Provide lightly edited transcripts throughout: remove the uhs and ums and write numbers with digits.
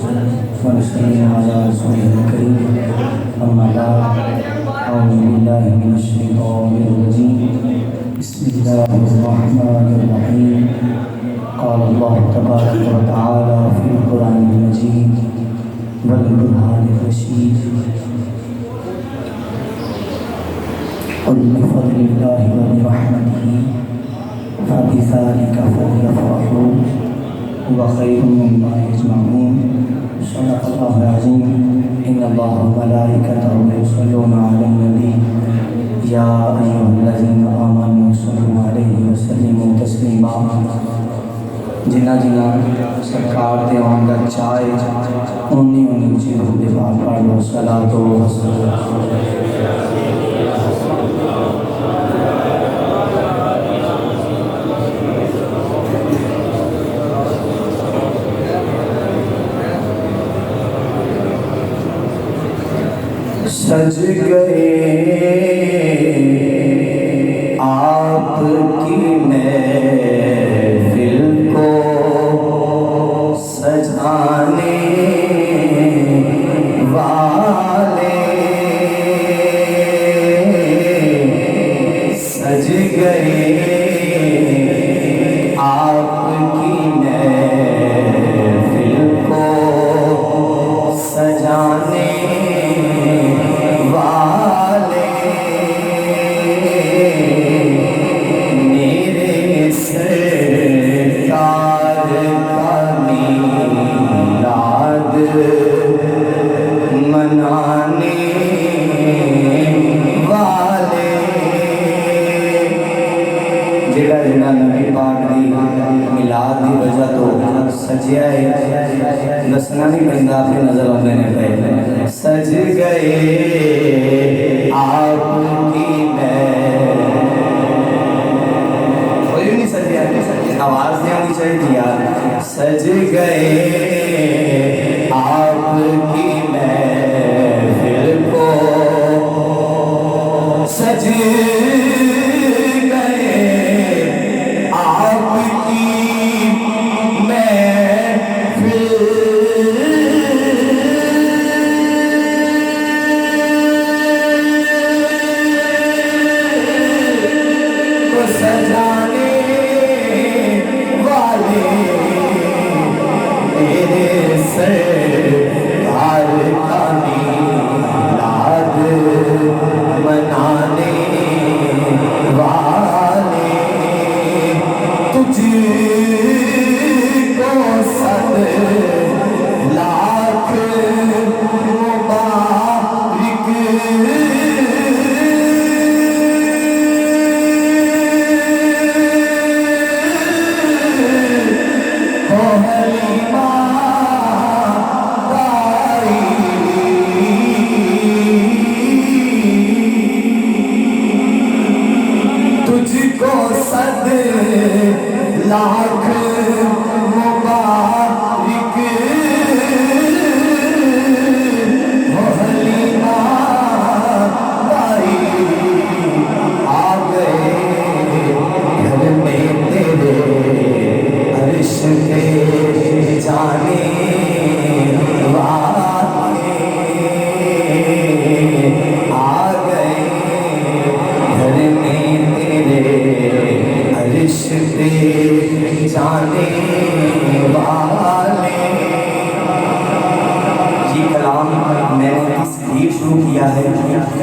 ونصلي على رسوله الكريم أما بعد أعوذ بالله من الشيطان الرجيم بسم الله الرحمن الرحيم قال الله تبارك وتعالى في القرآن المجيد والقرآن الرشيد قل بفضل الله وبرحمته فبذلك فليفرحوا هو خير مما يجمعون صدق الله العظيم إن الله وملائكته يصلون على النبي يا أيها الذين آمنوا صلوا عليه وسلموا تسليما جنہ جنہ سرکار دے آن دا چاہے انہی اونچی درود پاک پڑھ لو صلاۃ و سج گئے آپ کی محفل کو سجانے والے سج گئے آپ کی محفل کو سجانے دسنا نہیں پہندا اپنی نظر آنے نے پہ سج گئے آپ کی کوئی نہیں سجیا آواز نہیں آنی چاہیے یار سج گئے آپ کی محفل کو سج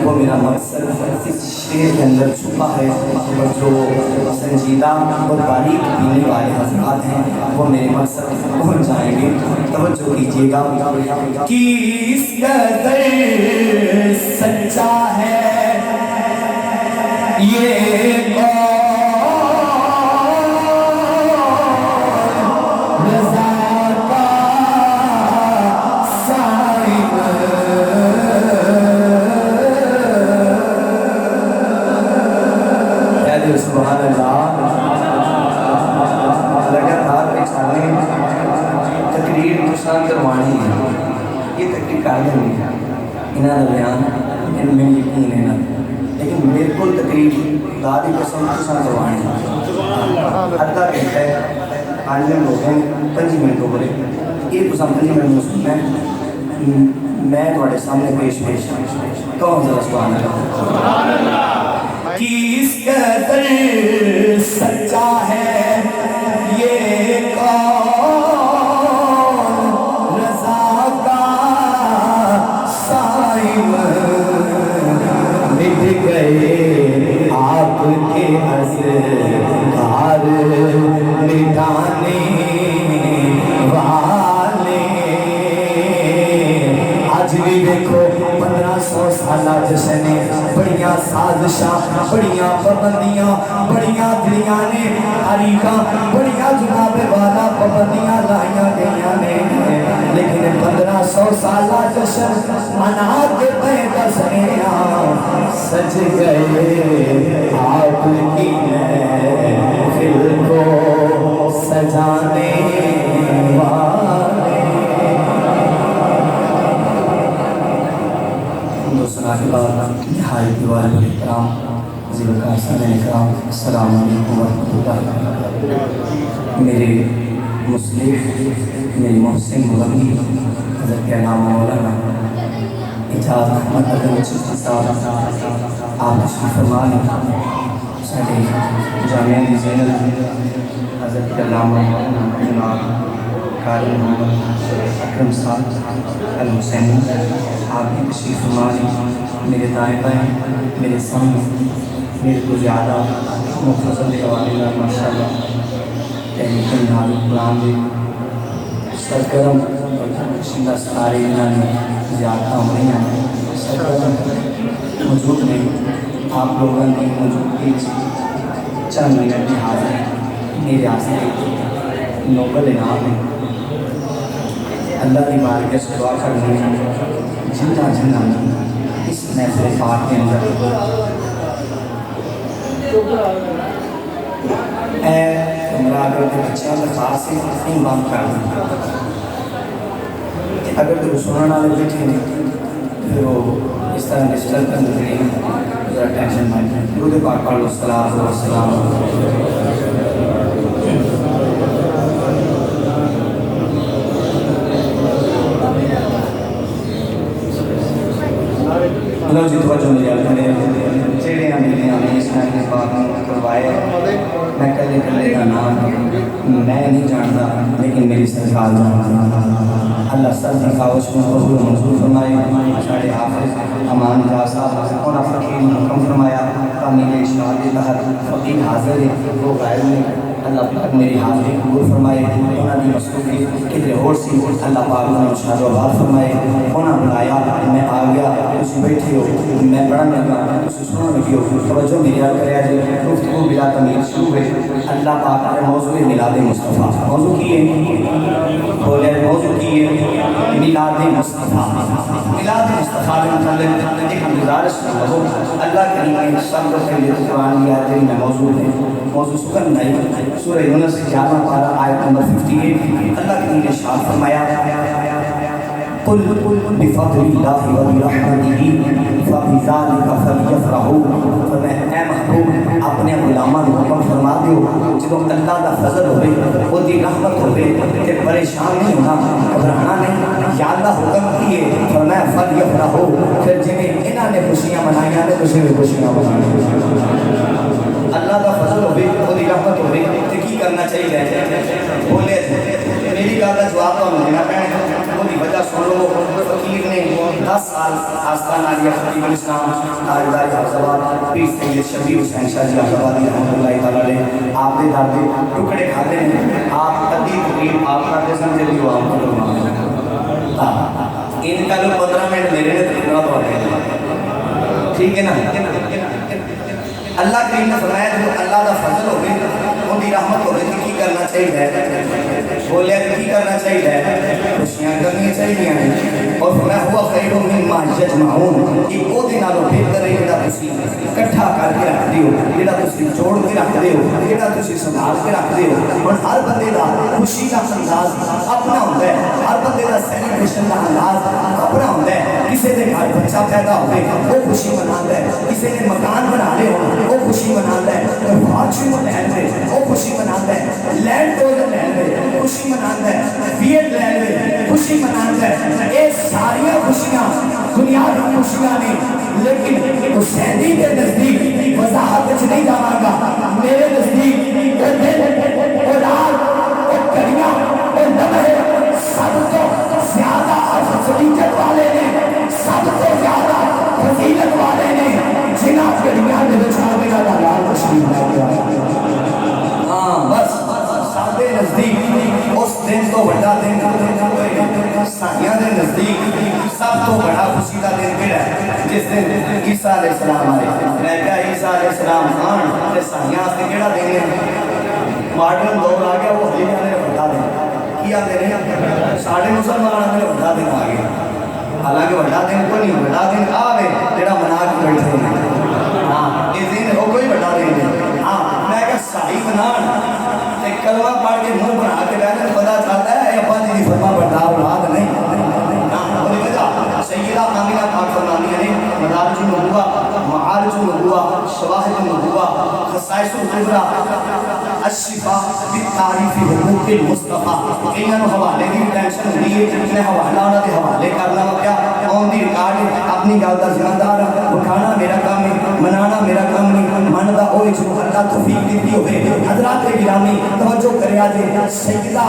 وہ میرا مقصد اس شعر کے اندر چھپا ہے اور جو سنجیدہ اور باریک پینے والے حضرات ہیں وہ میرے مقصد پہنچ جائیں گے توجہ کیجیے گا کس قدر سچا ہے یہ سبحان اللہ لگاتار ایک سالے تقریر کسان کروانی ہے یہ تقریر کارنے ہوئی ہے انہاں بیان ان میں یقین ہے نا لیکن میرے کو تقریر دادی قسم کسان کروانی ہے اللہ کہتا ہے آج میں لوگ ہیں 5 منٹوں بولے یہ تو سمجھ میں سننا میں تھوڑے سامنے پیش کون ذرا سبحان اللہ کس قدر سچا ہے یہ کون رضا کا صائم مٹ گئے آپ کے اذکار مٹانے والے آج بھی دیکھو 1500 سالہ جشن بڑیاں سازشاں بڑیاں پابندیاں بڑیاں دلیاں نے تاریخاں بڑیاں جناب والا پابندیاں لائیاں گئیاں نے لیکن 1500 سالہ جشن منا کے پہ دسنیاں سج گئے آپ کی محفل کو سجانے والے دوسرا کے بعد نہائی دیوار اکرام ذیلکار سامعین اکرام السلام علیکم ورحمۃ اللہ وبرکاتہ میرے مصلح میرے محسن مربی حضرت علامہ مولانا اجاز احمد ادم چشتی صاحب آپ تشریف فرما لیں ساڈے جامعہ زینب حضرت علامہ امام قاری محمد اکرم صاحب الحسینی آپ کی تشریف فرما لیں میرے دائیں بائیں میرے سامنے میرے کو زیادہ مختصر حوالے کا ماشاء اللہ تحریک نال قرآن دے سرگرم شندہ سارے انہوں نے زیادہ ہوئی ہیں سرگرم موجود نے آپ لوگوں کی موجودگی چند منٹ کی حاضر میرے آستے نوبل انعام ہے اللہ کی بارگاہ سے دعا کرنی جنہ جنہ اس محفل پاک کے اندر اے کمرہ اگر تو بچیاں درخواست سے تقسیم بند کر دیں اگر تو سننے والے بیٹھے ہیں پھر وہ اس طرح ڈسٹرب کر دیں ذرا ٹینشن مائنڈ درود پاک پڑھ لو صلاۃ و سلام لو جی توجہ میرے اپنے چیڑے میرے ہمیں اس میں اس بات کروائے میں کلے کلے کا نام میں نہیں جانتا لیکن میری سرکار جانتا اللہ سر کی خواہش کو قبول منظور فرمائے ساڑھے حافظ امان جا صاحب اور فقیر محکم فرمایا تعمیر اشراق کے تحت فقیر حاضر ہے وہ غائب نے اللہ پاک میری حاضری قبول فرمائے انہاں دی مصروفی کدھر اور سی اللہ پاک نے شاد و آباد فرمائے انہاں بلایا میں آ گیا تسی بیٹھے ہو میں پڑھن لگا تسی سنو لگی ہو توجہ میری حال کریا جی گفتگو بلا تمیز شروع ہے اللہ پاک کا موضوع میلاد مصطفیٰ موضوع کی ہے بولے موضوع کی ہے میلاد مصطفیٰ میلاد مصطفیٰ کے متعلق ایک گزارش کرو اللہ کریم نے سب کو پہلے قرآن کی آیت میں موضوع ہے موضوع سکن نہیں سورہ یونس 11 پارہ آیت نمبر 58 اللہ کریم نے ارشاد فرمایا قل بفضل اللہ وبرحمتہ فبذلک فلیفرحوا فرمایا اے محبوب اپنے غلاماں کو حکم فرما دیو جدوں اللہ دا فضل ہوے او دی رحمت ہوے تے پریشان نہیں ہونا گھبرانا نہیں یا اللہ حکم کیے فرمایا فلیفرحوا پھر جویں انہاں نے خوشیاں منائیاں نے تسی بھی خوشیاں منائیں اللہ کا فضل ہوے او دی رحمت ہوے تے کی کرنا چاہیے بولے میری گل دا جواب تو دینا پینا او دی وجہ سن لو فقیر نے 10 سال آستان عالیہ خطیب الاسلام تاجدار حفظ آباد پیر سید شبیر حسین شاہ جی آبادی رحمۃ اللہ تعالی علیہ آپ دے دادے ٹکڑے کھاتے ہیں آپ ادی تقریر آپ کرتے سمجھے بھی وہ آپ کو ان کا جو 15 منٹ میرے نے تقریر تو ہے ٹھیک ہے نا اللہ کریم نے فرمایا جو اللہ کا فضل ہوگی ان کی رحمت ہوگی تو کی کرنا چاہیے بولے کی کرنا چاہیے خوشیاں کرنی چاہیے اور فرمایا ہوا خیر خیر مما یجمعون کہ او دے نالوں بہتر ہے جڑا تسی اکٹھا کر کے رکھ دیو جڑا تسی جوڑ کے رکھ دیو جڑا تسی سنبھال کے رکھ دیو اور ہر بندے دا خوشی دا انداز اپنا ہوندا ہے ہر بندے دا سیلیبریشن دا انداز اپنا ہوندا ہے کسی دے گھر بچہ پیدا ہوئے وہ خوشی مناندا ہے کسی نے مکان بنا لے ہو وہ خوشی مناندا ہے فارچون لینڈ دے وہ خوشی مناندا ہے لینڈ روور لینڈ دے خوشی مناندا ہے فیٹ لینڈ دے خوشی مناندا ہے اے ساری خوشیاں دنیا کی خوشیاں نے لیکن حسینی کے نزدیک وضاحت وچ نہیں جاواں گا میرے نزدیک وہ دن وہ رات وہ گھڑیاں وہ لمحے سب تو زیادہ افضلیت والے نے سب تو زیادہ فضیلت والے نے جنہاں گھڑیاں دے وچ میرا لال تشریف لے گیا ہاں بس سادے نزدیک اس دن تو بڑا دن سائیاں دے نزدیک سب تو بڑا خوشی کا دن کیڑا ہے جس دن عیسیٰ علیہ السلام آئے میں کہا عیسیٰ علیہ السلام آن تے سائیاں سے کیڑا دن ہے ماڈرن دور آ گیا وہ ہلی نے بڑا دن کیا دن ہے ساڑھے مسلمان نے بڑا دن آ گیا حالانکہ بڑا دن کو نہیں بڑا دن آوے جڑا منا کے بیٹھے ہیں ہاں اس دن وہ کوئی بڑا دن نہیں ہاں میں کہا سائی بنان کلمہ پڑھ کے منہ بنا کے بیٹھے پتہ چلتا ہے ابا جی کی فرما بردار اولاد نہیں سیدہ آمینہ پاک فرماتی ہے مدارج النبوہ معارج النبوہ شواہد النبوہ خصائص القبرا الشفاء بالتعریف حقوق المصطفیٰ انہوں حوالے کی ٹینشن ہوئی ہے میں حوالہ انہوں نے حوالے کرنا کیا آن دی ریکارڈ اپنی گل کا ذمہ دار بکھانا میرا کام ہے منانا میرا کام نہیں مندا ہوئے جو اللہ توفیق دیتی ہوئے حضرات گرامی توجہ کریا جے سیدہ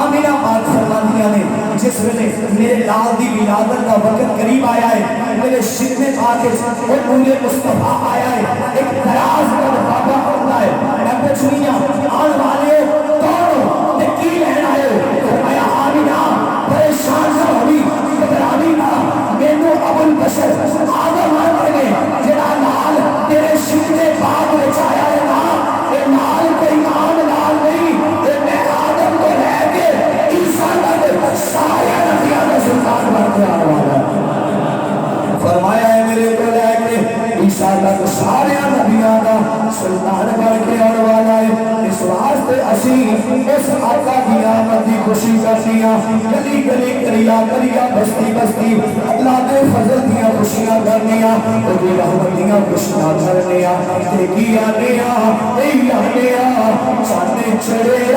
آمینہ پاک فرماتی نے جس ویلے میرے لال دی ولادت کا وقت قریب آیا ہے میرے سر میں پاک وہ نور مصطفیٰ آیا ہے ایک دراز کا بابا ہوتا ہے میں پوچھنیاں آن والے کون تے کی لین آئے فرمایا آمینہ پریشان نہ ہوئی گھبرانی نہ مینوں ابو البشر آدم آئے گئے جڑا نال تیرے سر میں پاک وچ آیا ہے نا اے نال کوئی عام نال نہیں اے میں آدم کو لے کے عیسیٰ تک سارے نبیوں کا سلطان بن کے آنے والا فرمایا ہے میرے کو لے کے عیسیٰ تک سارے نبیوں کا سلطان بن کے آنے والا ہے اس واسطے اسی اس آقا کی آمد کی خوشی کرنی گلی گلی کریا کریا بستی بستی اللہ کے فضل دیا خوشیاں کرنی وہ رحمت دیا خوشیاں کرنی دیکھی آنے چاہتے چڑھے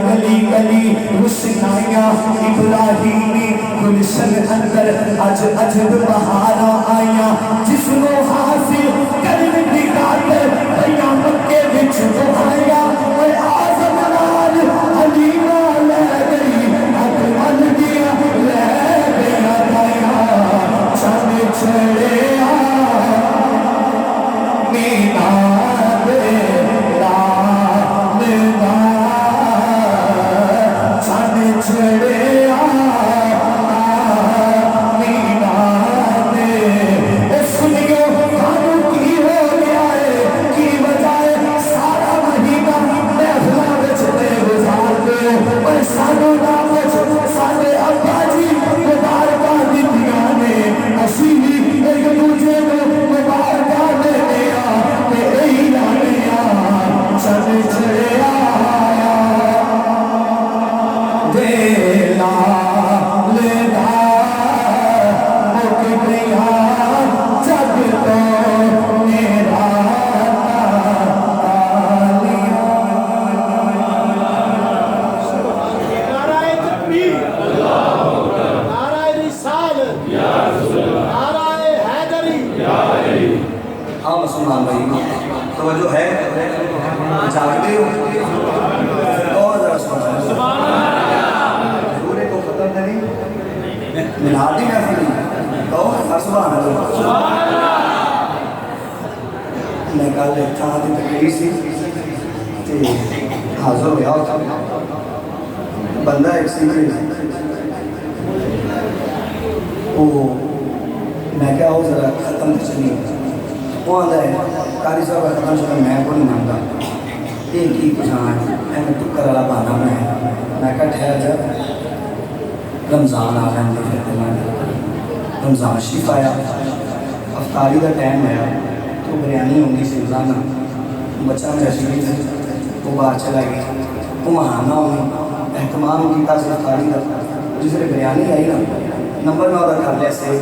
گلی گلی روشنائیاں ابراہیمی گلشن اندر اج عجب بہاراں آئیاں جس نو حاصل کرن دی خاطر بھیاں مکے وچ دعائیاں اے اعظم نال حلیمہ لے گئی اکمل دیا لے گیا بھیاں چند چڑیا مینا توجہ ہے جاگتے ہو اور ذرا سبحان اللہ پورے کو ختم نہیں ملادی میں اپنی تو سبحان اللہ میں کل تھا تی تقریر سی تے حاضر ہوا ہوتا بندہ ایک سی وہ میں کیا ہو ذرا ختم چلی وہ آدھا ہے قاری صاحب کا ختم چلا میں کو نہیں مانتا ایک ہی پچھان میں نے ٹکر والا بہانا بنایا میں کہا ٹھہر جا رمضان آ رہا ہے پھر میں رمضان شریف آیا افطاری کا ٹائم آیا تو بریانی ہوگی سی روزانہ بچہ میرا شریف ہے وہ باہر چلا گیا وہ مہانہ ہوگی اہتمام کیا سے افطاری کا جس نے بریانی آئی نا نمبر میں آدھا کر لیا سے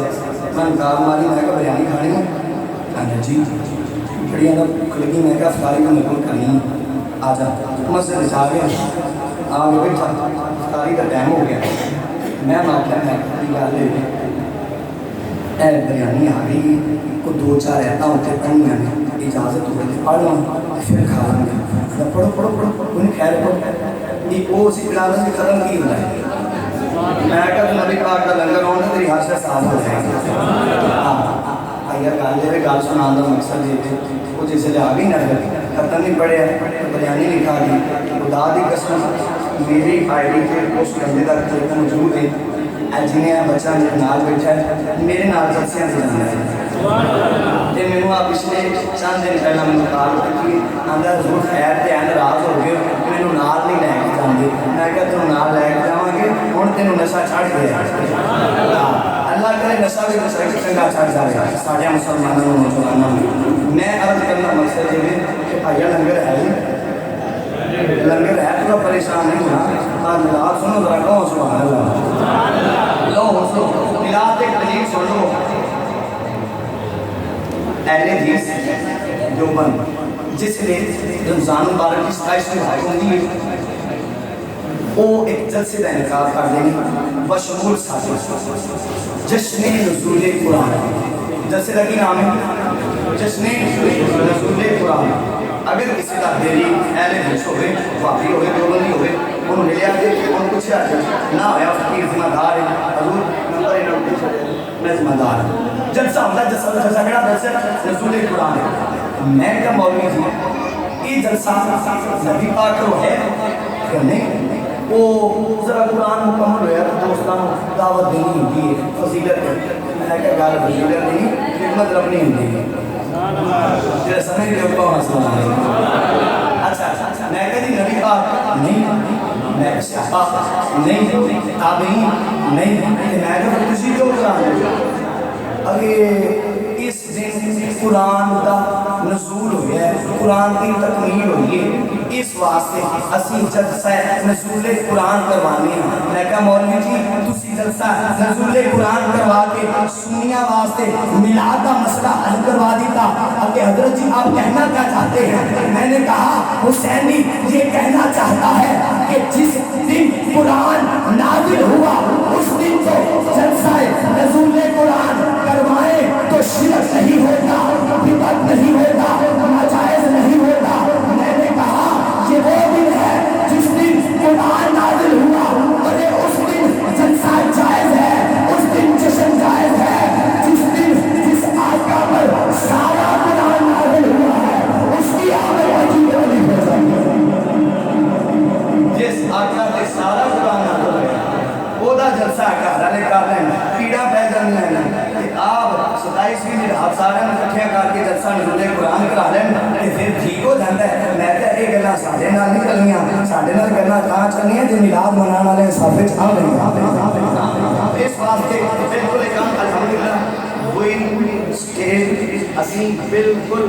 میں کار ماری میں کہا بریانی کھانی ہے کہا جی بڑی اندر بھوک لگی میں کہا افطاری کا میرے کو کرنی آ جا مسجد جا گیا آگے بیٹھا افطاری کا ٹائم ہو گیا میں ماں میں گل لے اے بریانی آ گئی کو دو چار ایتاں ہوتے پڑھنیاں نے اجازت ہوئی تھی پڑھ لوں پھر کھا لیں گے پڑھو پڑھو پڑھو انہیں خیر پڑھو یہ وہ اسی اجازت کی ختم کی ہوتا ہے میں کہا نبی پاک کا لنگر ہونا تیری ہر سے صاف ہو جائے گا اگر گل دے گل سنا دا مقصد یہ ہے وہ جس لئے آگئی نہ ختم نہیں پڑے بریانی نہیں کھا دی خدا دی قسم میری آئی ڈی کے اس بندے کا تلک موجود ہے جنہیں بچہ میرے نال بیٹھا ہے میرے نال جلسیاں سے جانا ہے تے میں آپ پچھلے چند دن پہلا میں کال کی آندھا حضور خیر تے آندھا راز ہو گئے میں نال نہیں لے کے جاندے میں کہا تم نال لے کے جاواں گے ہن تینوں نشہ چھڑ گیا اللہ کرے نشہ بھی چنگا چھڑ جائے ساڈے مسلمانوں نوجوانوں میں عرض کرنا مقصد یہ ہے کہ بھائیا لنگر ہے لنگر ہے تھوڑا پریشان نہیں ہونا اور ملاد سنو ذرا کہو سبحان اللہ لو حسنو ملاد ایک دلیل سن لو اہل حدیث جو بند جس نے رمضان مبارک کی ستائش میں بھائی ہوندی ہے وہ ایک جلسے کا انعقاد کر دیں گے بشمول ساتھی جشن نزول قرآن جلسے کا کی نام ہے جشن نزول قرآن اگر کسی کا دیری اہل حدیث ہوئے واقعی ہوئے دیوبندی ہوئے انہوں نے لیا دے کہ انہوں کچھ نہ آیا فقیر ذمہ دار ہے حضور نمبر انہوں میں ذمہ دار ہوں جلسہ ہوتا ہے جلسہ میرا جلسہ نزول قرآن ہے میں کیا مولوی تھی یہ جلسہ نبی پاک کو ہے کہ نہیں وہ ذرا قرآن مکمل ہویا تو دوستانوں دعوت دینی ہوتی ہے فضیلت ہے میں کہا گال فضیلت نہیں خدمت ربنی ہوتی ہے جیسے سمجھ لے اوپا مسئلہ ہے اچھا میں کہا جی نبی پاک نہیں میں صحابہ نہیں تابعین نہیں میں کہا تجھے جو قرآن ہے اگر اس دن قرآن دا نزول ہوئی ہے قرآن کی تکمیل ہوئی ہے اس واسطے اسی جلسہ نزول قرآن کروانے ہیں میں کہا مولوی جی تسی جلسہ نزول قرآن کروا کے سنیاں واسطے میلاد کا مسئلہ حل کروا دیتا کہ حضرت جی آپ کہنا کیا چاہتے ہیں؟ میں نے کہا حسینی یہ کہنا چاہتا ہے کہ جس دن قرآن نازل ہوا اس دن تو جلسہ نزول قرآن کروائیں تو شرک نہیں ہوتا، بدعت نہیں ہوتا، ناجائز نہیں ہوتا۔ میں نے کہا یہ وہ دن ہے جس دن قرآن نازل ہوا اور اس دن جلسہ جائز ہے، اس دن جشن جائز ہے، جس دن جس آقا پر سارا قرآن نازل ہوا ہے اس کی آمد عجیب علی ہو جائے۔ جس آقا پر سارا قرآن نازل ہوا وہ دا جلسہ گھر کر لیں پیڑا پہ جانا ہے آپ 27ویں دن آپ سارے اکٹھے کر کے جلسہ نزول قرآن کرا لیں پھر ٹھیک ہو جاتا ہے۔ میں کہ یہ گلاں ساڈے نال نہیں چلنیاں، ساڈے نال گلاں تاں چلنیاں جو میلاد منانے والے صف وچ آ گئے۔ اس واسطے بالکل کام الحمدللہ وہی سٹیج اسی بالکل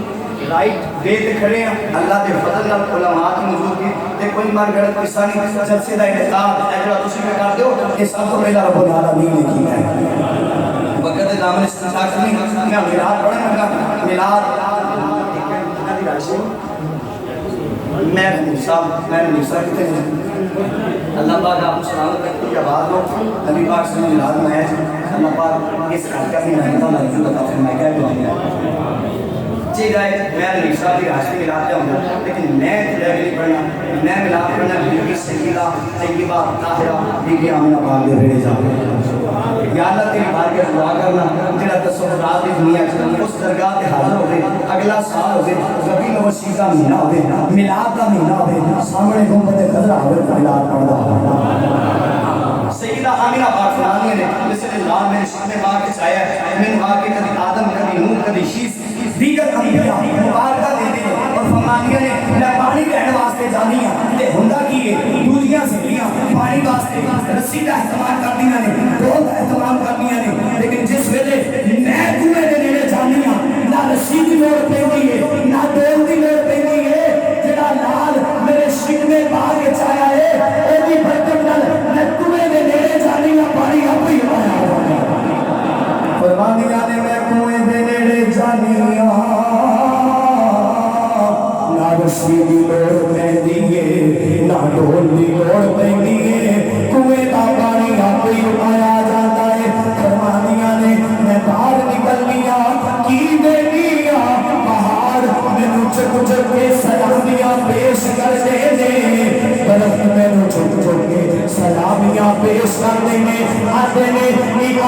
رائٹ وے تے کھڑے ہیں۔ اللہ دے فضل نال علماء کی موجود کی تے کوئی مار غلط قصہ نہیں۔ جلسے دا انعقاد اے جڑا تسی میں کر دیو یہ سب تو پہلا رب العالمین نے کیتا ہے۔ وقت دامن استشاق نہیں میں میلاد پڑھن لگا میلاد میں صاحب میں نیسا کتے ہیں اللہ پاک آپ کو سلامت رکھتے کی آباد ہو نبی پاک صلی اللہ علیہ وسلم ہے اللہ پاک اس گھر کا اپنی محنتہ محفوظ عطا فرمائے گا دعا جی گائے میں نیسا بھی راشتی ملاد جاؤں گا لیکن میں تجھے نہیں پڑھنا میں ملاد پڑھنا بیوی سیدہ طیبہ طاہرہ بیوی آمنہ پاک دے بھیڑے جا یا اللہ تیری بار کے دعا کرنا تیرا تصورات کی دنیا چلنے اس درگاہ کے حاضر ہوئے اگلا سال ہوئے ربیع الاول کا مہینہ ہوئے میلاد کا مہینہ ہوئے سامنے گنبد خضرا ہوئے میلاد پڑھنا سیدہ آمنہ پاک فرمانے نے جسے اللہ میں شکم پاک کے چھایا ہے من واقع کبھی آدم کبھی نوح کبھی شیس دیگر انبیاء مبارکہ دیتے ہیں اور فرمانیاں نے میں پانی رہنے واسطے جانی ہوں تے ہندہ کیے دوجیاں سکلیاں پانی واسطے رسی کا احتمال کرنیاں نے بہت احتمام کرنیاں نے لیکن جس ویلے میں کنویں دے نیڑے جانی ہوں نہ رسی کی لوڑ پہ ہوئی ہے نہ دول کی لوڑ پہ ہوئی ہے جڑا لال میرے شکم پاک کے چھایا ہے اے بھی برکت نال میں کنویں دے نیڑے جانی ہوں پانی آپ ہی آیا فرمانیاں نے میں کنویں دے نیڑے جانی رسی دی لوڑ پہ دیئے نہ ڈول دی لوڑ پہ دیئے کنویں دا پانی آپ ہی آیا جاتا ہے فرمانیاں نے میں باہر نکلنیاں کی دے دیا پہاڑ میں نو چک چک کے سلامیاں پیش کر دے دے برف میں نو چک چک کے سلامیاں پیش کر دے دے آتے نے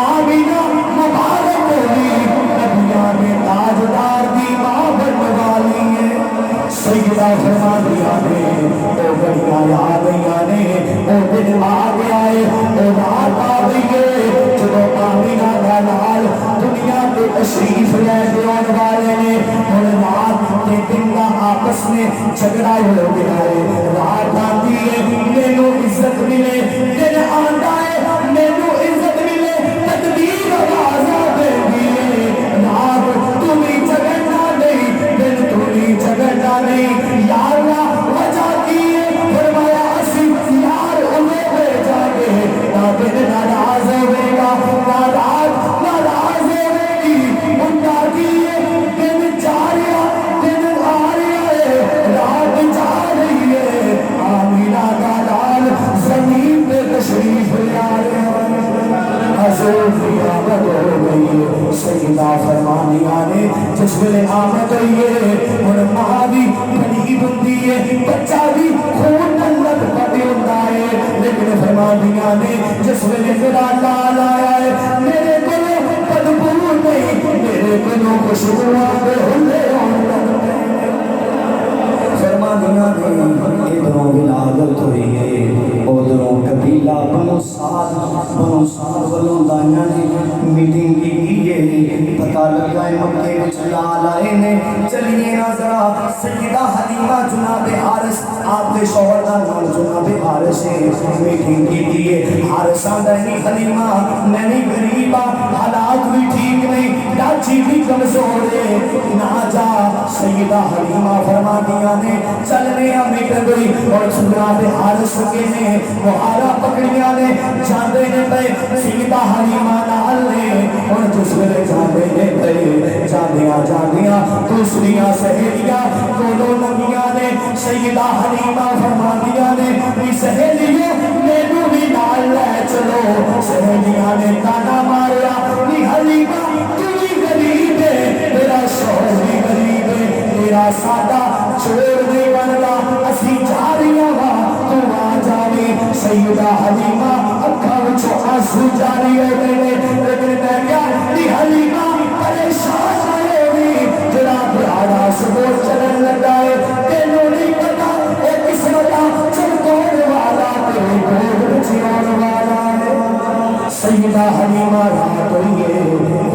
آمینہ مبارک ہوئی نبیاں نے تاجدار دی ماں بنوالی ہے سیدہ فرمانیاں نے او گڑیاں یادیاں نے او دن آگے آئے او رات آگئے جدو آمینہ کا لال دنیا کے تشریف لے دیان والے نے اور رات کے دن کا آپس میں جھگڑا ہو گیا ہے رات آتی ہے مینو عزت ملے دن آتا ہے مینو عزت ملے تقدیر آزا دے دیئے رات تمہیں جھگڑنا نہیں دن تمہیں جھگڑنا نہیں یا اللہ وجہ کیے فرمایا اسی یار انہیں بھیجا گے نہ دن ناراض ہوئے گا نہ رات ناراض ہوئے گی انہا کیے دن جا رہا دن آ رہا ہے رات جا رہی ہے آمینہ کا لال زمین پہ تشریف لے آ رہے ہیں حضور کی آمد ہو گئی ہے سیدہ فرمانیاں نے جس ویلے آمد ہوئی ہے اور ماں بھی بڑی بندی ہے بچہ بھی خون نلت پڑی ہوتا ہے لیکن فرمانیاں نے جس ویلے میرا لال آیا ہے میرے کلوں بدبو نہیں میرے کلوں خوشبو آگے ہلے فرمانیاں نے ادھروں ولادت ہوئی ہے ادھروں قبیلہ بنو سعد بنو دائیاں نے میٹنگ کی ہے پتہ لگا ہے مکے میں چلال آئے نے چلیے نا ذرا سیدہ حلیمہ جناب حارث آپ کے شوہر کا نام جناب حارث ہے میٹنگ کی ہے حارث آدھا نہیں حلیمہ میں نہیں غریبہ حالات بھی ٹھیک نہیں چاچی بھی کمزور ہے نہ جا سیدہ حلیمہ فرما دیا نے چلنے امیٹ گئی اور جناب حارث کے نے مہارا پکڑیا نے جاندے نے پہ سیدہ حلیمہ نال نے اور جس ویلے جاندے نے پہ جاندیاں دوسریاں سہیلیاں دونوں نبیاں نے سیدہ حلیمہ فرما دیا نے بھی سہیلیوں مینوں بھی نال لے چلو سہیلیاں نے تانا ماریا بھی حلیمہ تو بھی غریب ہے میرا شوہر بھی غریب ہے تیرا سادہ چھوڑ دے بنلا اسی جا رہی وا تو آ جاوی سیدہ حلیمہ اکھاں وچوں آنسو جاری ہو گئے لیکن میں کیا بھی حلیمہ پریشان نہ ہوئی جڑا بڑا سبور چلن لگا ہے تینوں نہیں پتا اے قسمتاں چمکون والا تیری گود وچ آن والا ہے سیدہ حلیمہ رات ہوئی ہے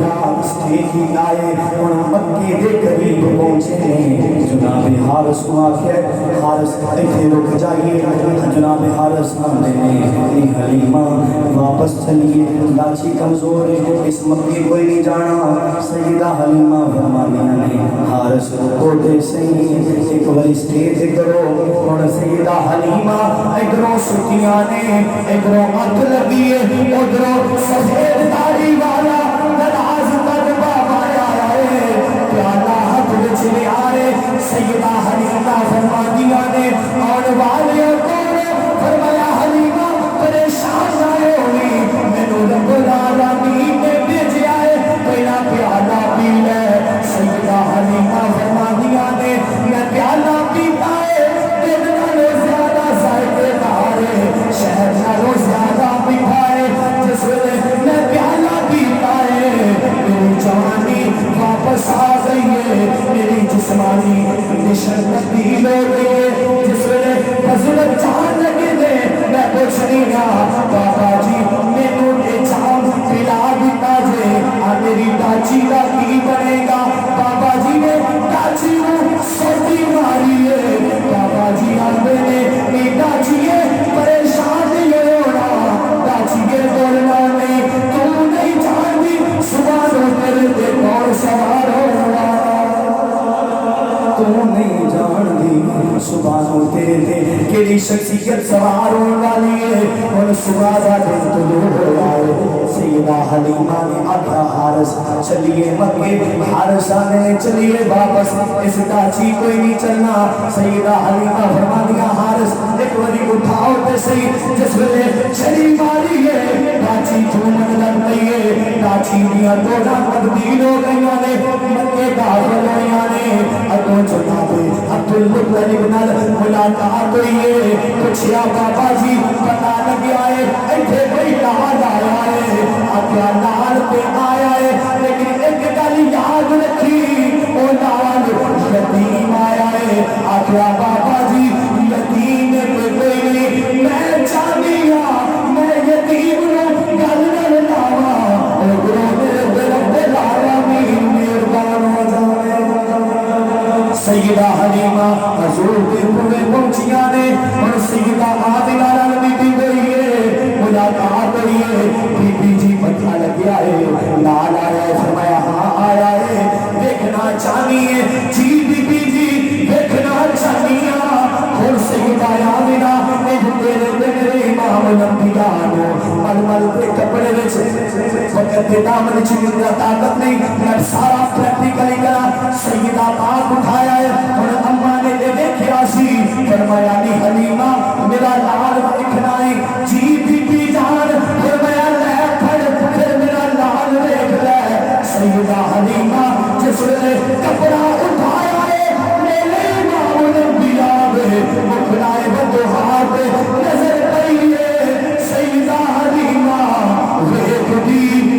رات سٹیج ہی آئے اور مکے دے قریب پہنچے جناب حارث کو آخر حارث ایتھے رک جائیے جناب حارث نے حلیمہ واپس چلیے لاچی کمزور ہے اس مکے کوئی نہیں جانا سیدہ حلیمہ فرمانیاں نے حارث رکو دے صحیح ایک بڑی سٹیج کرو اور سیدہ حلیمہ ادھروں سٹیاں نے ادھروں ہاتھ لگی ہے ادھروں سفید داڑھی والا نراز تن بابا آیا ہے پیالہ ہاتھ وچ لے آئے سیدہ حلیمہ فرمانیاں نے اور والیوں کو فرمایا حلیمہ پریشان نہ ہوئی مینوں رب العالمین نے بھیجا ہے پہلا پیالہ پی لے سیدہ حلیمہ فرمانیاں نے میں پیالہ پیتا ہے دل نالوں زیادہ ذائقے دار ہے شہر نالوں زیادہ میٹھا ہے جس ویلے میں پیالہ پیتا ہے میری جوانی واپس آ گئی ہے میری جسمانی نشن تبدیل ہو گئی ہے جس ویلے بزرگ جان لگے دے میں پوچھ نہیں گا بابا جی مینوں یہ جام پلا دیتا جے میری ڈاچی کا کی بنے گا بابا جی نے ڈاچی کو سوٹی ماری ہے بابا جی آندے نے یہ ڈاچی ہے پریشان نہیں ہونا ڈاچی کے بولنا نہیں تو نہیں جانتی صبح رو تیرے تے کون سوار ہونا تو نہیں جانتی صبح رو تیرے تے کیڑی شخصیت سوار ہونے والی ہے اور صبح کا دن طلوع ہو آئے سیدہ حلیمہ نے آکھا حارث چلیے مکے حارث آنے چلیے واپس اس ڈاچی کوئی نہیں چلنا سیدہ حلیمہ فرما دیا حارث ایک باری اٹھاؤ تے صحیح جس ویلے چھڑی ماری ہے ڈاچی جھومن لگ گئی ہے ڈاچی دیا دوڑا تبدیل ہو گئی نے مکے داخل ہوئی نے اگوں جناب عبدالمطلب نال ملاقات ہوئی ہے پوچھیا بابا جی پتہ لگیا ہے ایتھے کوئی لال آیا ہے آگیا لال پہ آیا ہے لیکن ایک گل یاد رکھی وہ لال یتیم آیا ہے آگیا بابا جی یتیم پہ کوئی نہیں میں چاہنیا میں یتیم نو گل نہ لاوا اگروں میرے رب العالمین مہربان ہو جائے سیدہ حلیمہ حضور کے پورے پہنچیاں نے اور سیدہ آمنہ نبی بھی گئی ہے ملاقات ہوئی ہے بی بی جی پتہ لگیا ہے لال آیا ہے فرمایا ہاں آیا ہے دیکھنا چاہنی ہے جی بی بی جی دیکھنا چاہنی ہے اور سیدہ آمنہ تیرے میرے امام الانبیاء مل کے کپڑے وچ وقت کے دامن چھوڑنے کا طاقت نہیں میں سارا پریکٹیکلی کرا سیدہ پاک اٹھایا ہے اور اماں نے دیکھیا سی فرمایا نی حلیمہ میرا لال دکھنا ہے جی بی بی جان فرمایا لے پھڑ پھر میرا لال دیکھ لے سیدہ حلیمہ جس نے کپڑا اٹھایا ہے میرے امام الانبیاء مکھلائے بدوہار پہ نظر پئی ہے سیدہ حلیمہ ویکھ دی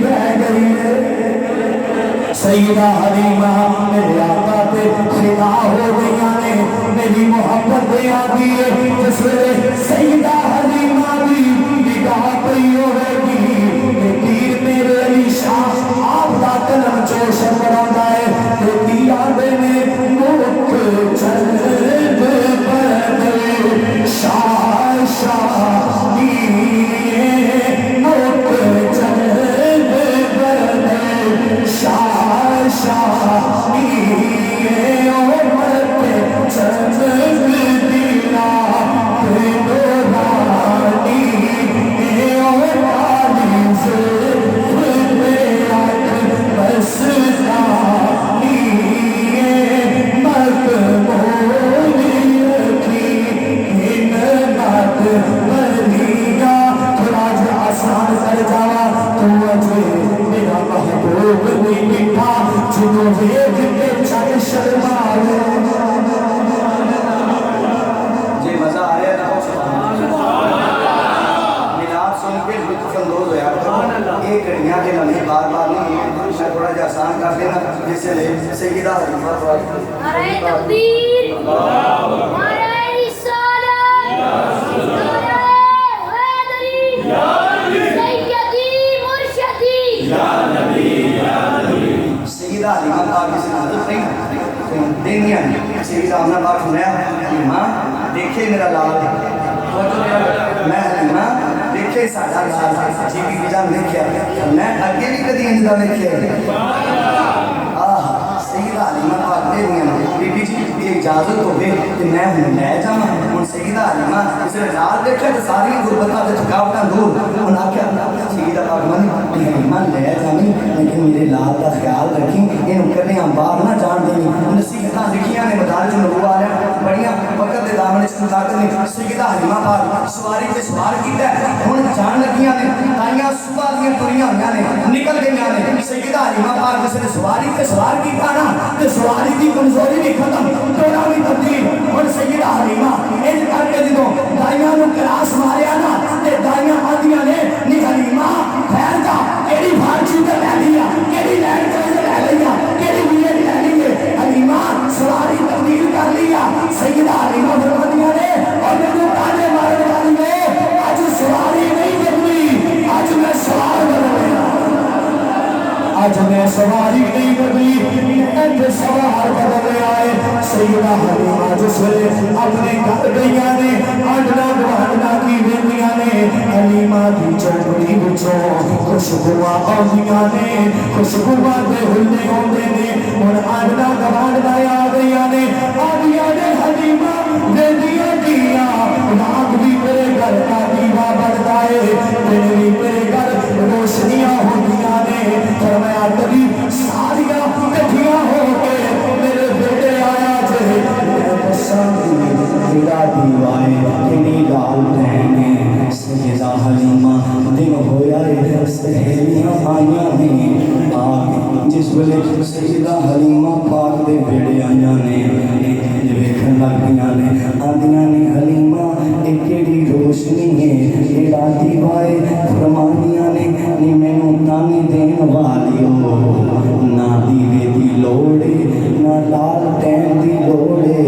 بہ گئی ہے سیدہ حلیمہ میرے آقا پہ فدا ہو گئی نے میری محبت دے آگئی ہے جس ویلے سیدہ حلیمہ بھی نگاہ پئی ہوئے گی پیر میرے علی شاہ آپ دا قلم چوش بڑھاتا ہے تے آدھے نے ملک چل پر شاہ شاہ ملک چل کر دینا جس لے سیدہ حلیمہ پاک نعرہ تکبیر، نعرہ رسالت، نعرہ حیدری، سیدی مرشدی سیدہ حلیمہ پاک کی سنادت نہیں دینیا نہیں سیدہ حلیمہ پاک سنیا حلیمہ دیکھے میرا لال میں حلیمہ دیکھے ساڑھا لال جی بھی جان دیکھیا میں اگے بھی کدی انجدہ دیکھیا سیدہ حلیمہ پاک دے دیا بی بی جی یہ اجازت ہو گئی کہ میں ہوں لے جانا ہوں سیدہ حلیمہ اسے لال دیکھا تو ساری غربتہ سے تھکاوٹاں دور انہوں نے کیا سیدہ پاک منی حلیمہ لے جانی لیکن میرے لال کا خیال رکھیں انہوں کرنے ہم باہر نہ جان دیں نصیحتاں لکھیاں نے مدارج نبوہ آ رہا ہے بڑیاں وقت دے دامن اس طاقت نے سیدہ حلیمہ پاک سواری سے سوار کیتا ہے ہن جان لگیاں نے تائیاں صبح دیاں ٹریاں ہویاں نے نکل گئیاں نے سیدہ حلیمہ پاک جس نے سواری سے سوار کیتا نا تے سواری دی کمزوری نہیں ختم توڑا بھی تبدیل ہن سیدہ حلیمہ انج کر کے جدوں دائیاں نو کلاس ماریا نا تے دائیاں آدیاں نے نی حلیمہ خیر دا کیڑی فارچی تے لے لیا کیڑی لینڈ کروزر لے لیا کیڑی ویئر لے لیے حلیمہ سواری تبدیل کر لیا سیدہ حلیمہ فرماندیاں نے اور میرے تانے مارنے والی نے آج سواری نہیں بدلی آج میں سوار بدلیا آج میں سواری نہیں بدلی میں سوار بدلے آئے سیدہ حلیمہ جس ویلے اپنے گھر گئیاں نے آڈنا گوانڈنا کی ویندیاں نے حلیمہ دی چوکڑی بچوں خوشبواں آدیاں نے خوشبواں دے ہلنے ہوندے نے اور آڈنا گوانڈنا آ گئیاں نے آدیاں نے حلیمہ ویندیاں دیا راگ بھی میرے گھر کا دیوا بڑھتا ہے میرے میرے گھر روشنیاں ہوندیاں نے فرمایا کبھی ساریاں کٹھیاں ہو کے میرے بیٹے آیا جے میرے پسند میرا دیوائے کنی لال پہنے سیدہ حلیمہ دن ہویا ہے سہیلیاں آئیاں ہیں پاک جس ویلے سیدہ حلیمہ پاک دے بیڑے آئیاں نے ویکھن لگ گیاں نے آدیاں نے حلیمہ ایک کیڑی روشنی ہے ایڑا دیوائے فرمانیاں نے نی مینوں تانی دین والیو نہ دیوے دی لوڑے نہ لال ٹین دی لوڑے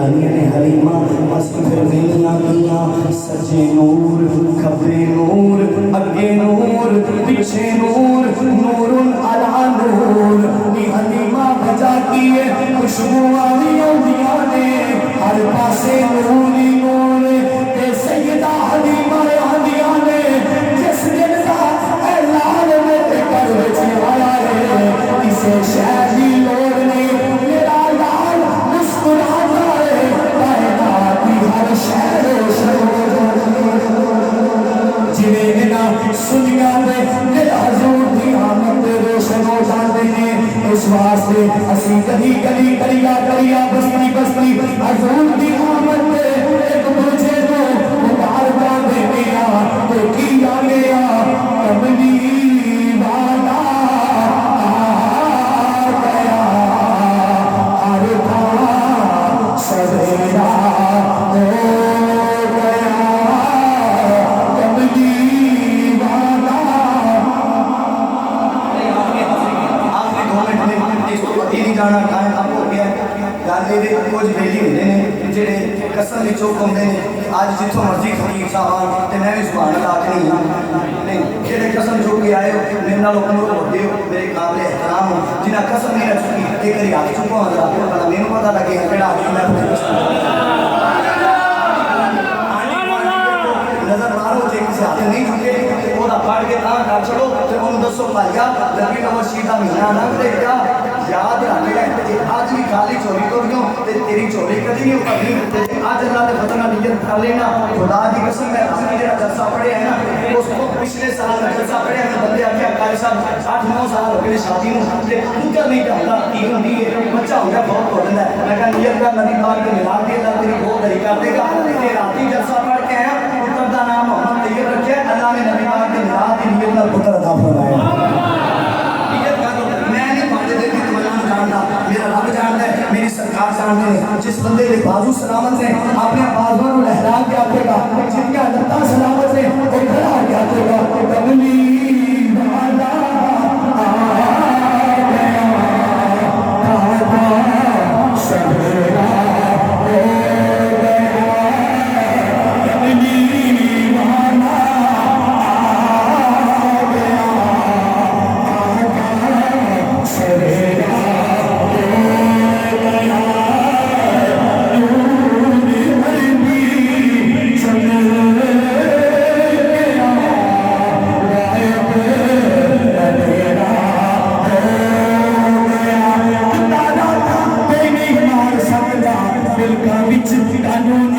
آدیاں نے حلیمہ بس پھر ویلیاں کیاں سجے نور کھبے نور اگے نور پیچھے نور نور علی نور نی حلیمہ بجا کیے خوشبو آلی اولیاء نے ہر پاسے نور ہی نور تے سیدہ حلیمہ آلیاں نے جس دن کا اعلان میں تے کر بچے آیا ہے اسے شہر ہی لوڑ نہیں میرا لال مسکراتا ہے کائنات کی ہر شہر جنہیں نا سنیا دے میرا حضور دی آمد روشن ہو جاتے ہیں اس واسطے اسی کدی کدی کریا بستی بستی حضور دی آمد دے ایک دوجے کو مبارکاں دینے تو کیا گیا کملی والا آ گیا عرفان سویرا ہو گیا کملی والا آخری 2 منٹ میں اس کو پتی نہیں جانا ٹائم اب ہو گیا گالے دے کچھ بیلی ہوندے نے جڑے قسم وچوں ہوندے نے اج جتھوں مرضی خطیب صاحب تے میں بھی سبحان اللہ آکھنی نہیں جڑے قسم چو کے آئے ہو میرے نال عمر ہوندے ہو میرے قابل احترام ہو جنہاں قسم نہیں رکھی ایک کری ہاتھ چکو ہوندا پر مینوں پتہ لگے کیڑا میں نظر مارو جے کسی ہاتھ نہیں چکے وہ دا پڑھ کے تاں کر چھڑو تے اونوں دسو بھائیا ربی الاول شیدہ مہینہ نہ تے کیا یاد رکھ لے آج بھی خالی چوری تو کیوں تیری چوری کدی نہیں اترنی آج اللہ نے فتنہ نیت کر لینا خدا دی قسم میں ہم نے جڑا جلسہ پڑھے ہیں نا اس کو پچھلے سال کا جلسہ پڑھے ہیں بندے آ کے قاری صاحب 8-9 سال ہو گئے شادی میں تے پوتر نہیں چاہتا تین ہوندی ہے بچہ ہو گیا بہت ہو جاتا ہے میں کہا نیت کا نبی پاک کے ملاد کے اللہ تیری بہت بڑی کر دے گا کہ راتی جلسہ پڑھ کے آیا پتر دا نام محمد طیب رکھے اللہ نے نبی پاک کے ملاد کی نیت کا پتر عطا فرمایا میرا رب جانتا ہے میری سرکار جانتے ہیں جس بندے کے بازو سلامت ہیں اپنے بازووں کو لہرا کے آتے گا جن کا لتا سلامت ہے وہ کھڑا کے آتے گا کملی والا آ گیا Siti Tanjung